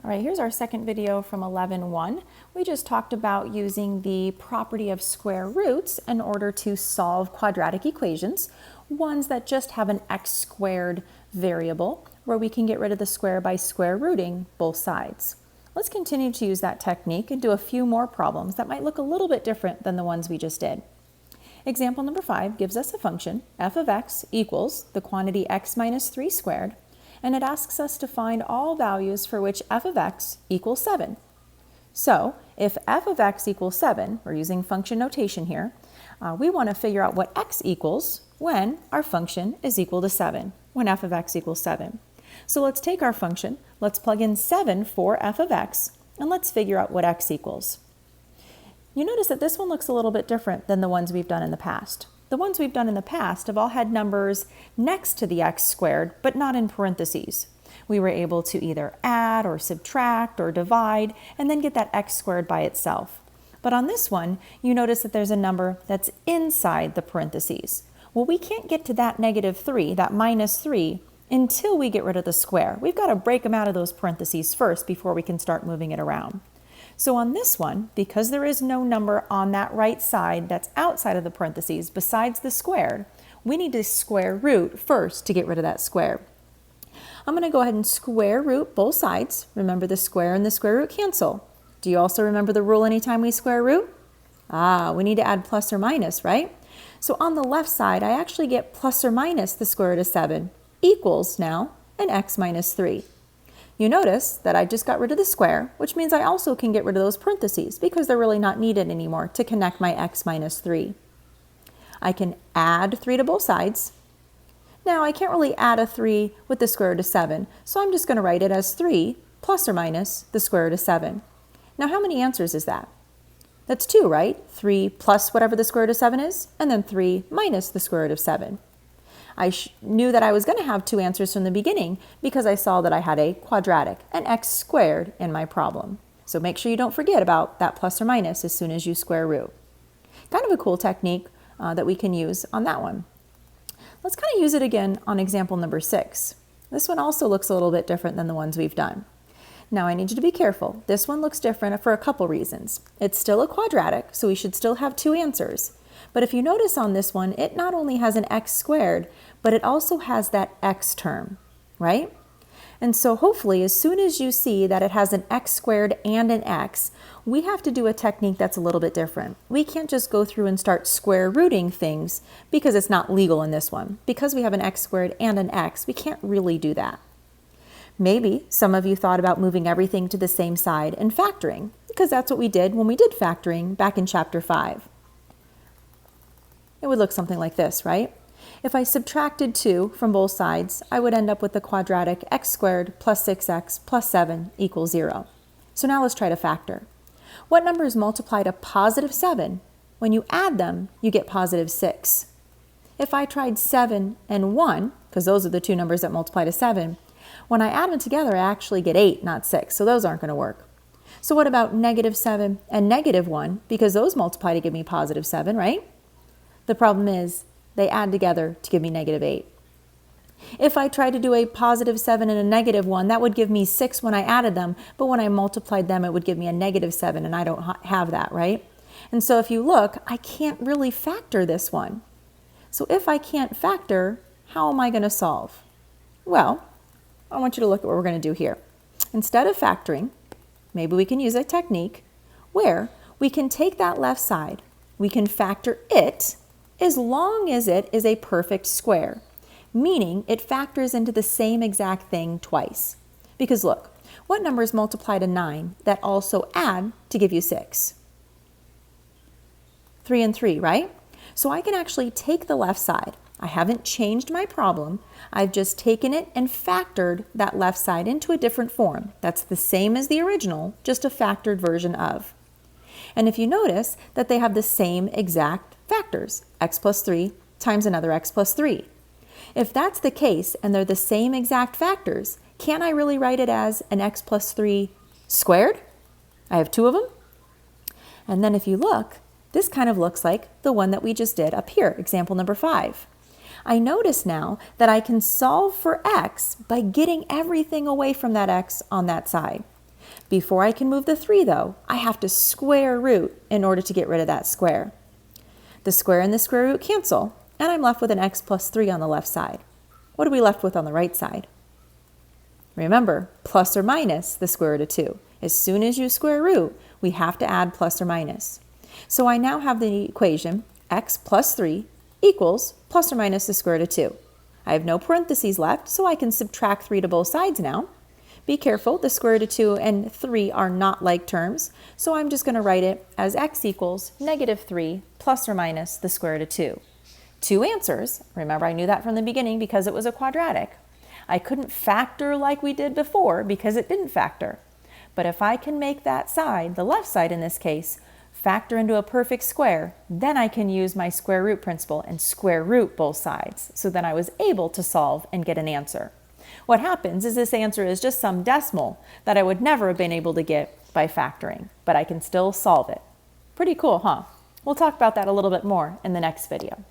All right, here's our second video from 11.1. We just talked about using the property of square roots in order to solve quadratic equations, ones that just have an x squared variable, where we can get rid of the square by square rooting both sides. Let's continue to use that technique and do a few more problems that might look a little bit different than the ones we just did. Example number 5 gives us a function, f of x equals the quantity x minus 3 squared, and it asks us to find all values for which f of x equals 7. So, if f of x equals 7, we're using function notation here, we want to figure out what x equals when our function is equal to 7, when f of x equals 7. So let's take our function, let's plug in 7 for f of x, and let's figure out what x equals. You notice that this one looks a little bit different than the ones we've done in the past. The ones we've done in the past have all had numbers next to the x squared, but not in parentheses. We were able to either add or subtract or divide and then get that x squared by itself. But on this one, you notice that there's a number that's inside the parentheses. Well, we can't get to that -3, that -3, until we get rid of the square. We've got to break them out of those parentheses first before we can start moving it around. So on this one, because there is no number on that right side that's outside of the parentheses besides the squared, we need to square root first to get rid of that square. I'm going to go ahead and square root both sides. Remember, the square and the square root cancel. Do you also remember the rule anytime we square root? We need to add plus or minus, right? So on the left side, I actually get plus or minus the square root of 7 equals now an x minus 3. You notice that I just got rid of the square, which means I also can get rid of those parentheses because they're really not needed anymore to connect my x minus 3. I can add 3 to both sides. Now I can't really add a 3 with the square root of 7, so I'm just going to write it as 3 plus or minus the square root of 7. Now how many answers is that? That's 2, right? 3 plus whatever the square root of 7 is, and then 3 minus the square root of 7. I knew that I was going to have 2 answers from the beginning because I saw that I had a quadratic, an x squared, in my problem. So make sure you don't forget about that plus or minus as soon as you square root. Kind of a cool technique that we can use on that one. Let's kind of use it again on example number 6. This one also looks a little bit different than the ones we've done. Now I need you to be careful. This one looks different for a couple reasons. It's still a quadratic, so we should still have 2 answers. But if you notice on this one, it not only has an x squared, but it also has that x term, right? And so hopefully as soon as you see that it has an x squared and an x, we have to do a technique that's a little bit different. We can't just go through and start square rooting things because it's not legal in this one. Because we have an x squared and an x, we can't really do that. Maybe some of you thought about moving everything to the same side and factoring, because that's what we did when we did factoring back in chapter 5. It would look something like this, right? If I subtracted 2 from both sides, I would end up with the quadratic x squared plus 6x plus 7 equals 0. So now let's try to factor. What numbers multiply to positive 7? When you add them, you get positive 6. If I tried 7 and 1, because those are the 2 numbers that multiply to 7, when I add them together, I actually get 8, not 6, so those aren't going to work. So what about negative 7 and negative 1? Because those multiply to give me positive 7, right? The problem is they add together to give me negative 8. If I tried to do a positive 7 and a negative 1, that would give me 6 when I added them, but when I multiplied them, it would give me a negative 7, and I don't have that, right? And so if you look, I can't really factor this one. So if I can't factor, how am I going to solve? Well, I want you to look at what we're going to do here. Instead of factoring, maybe we can use a technique where we can take that left side, we can factor it, as long as it is a perfect square, meaning it factors into the same exact thing twice. Because look, what numbers multiply to 9 that also add to give you 6? 3 and 3, right? So I can actually take the left side. I haven't changed my problem. I've just taken it and factored that left side into a different form. That's the same as the original, just a factored version of. And if you notice that they have the same exact factors, x plus 3 times another x plus 3. If that's the case and they're the same exact factors, can't I really write it as an x plus 3 squared? I have 2 of them. And then if you look, this kind of looks like the one that we just did up here, example number 5. I notice now that I can solve for x by getting everything away from that x on that side. Before I can move the 3 though, I have to square root in order to get rid of that square. The square and the square root cancel, and I'm left with an x plus 3 on the left side. What are we left with on the right side? Remember, plus or minus the square root of 2. As soon as you square root, we have to add plus or minus. So I now have the equation x plus 3 equals plus or minus the square root of 2. I have no parentheses left, so I can subtract 3 to both sides now. Be careful, the square root of 2 and 3 are not like terms, so I'm just going to write it as x equals negative 3 plus or minus the square root of 2. Two answers. Remember, I knew that from the beginning because it was a quadratic. I couldn't factor like we did before because it didn't factor. But if I can make that side, the left side in this case, factor into a perfect square, then I can use my square root principle and square root both sides. So then I was able to solve and get an answer. What happens is this answer is just some decimal that I would never have been able to get by factoring, but I can still solve it. Pretty cool, huh? We'll talk about that a little bit more in the next video.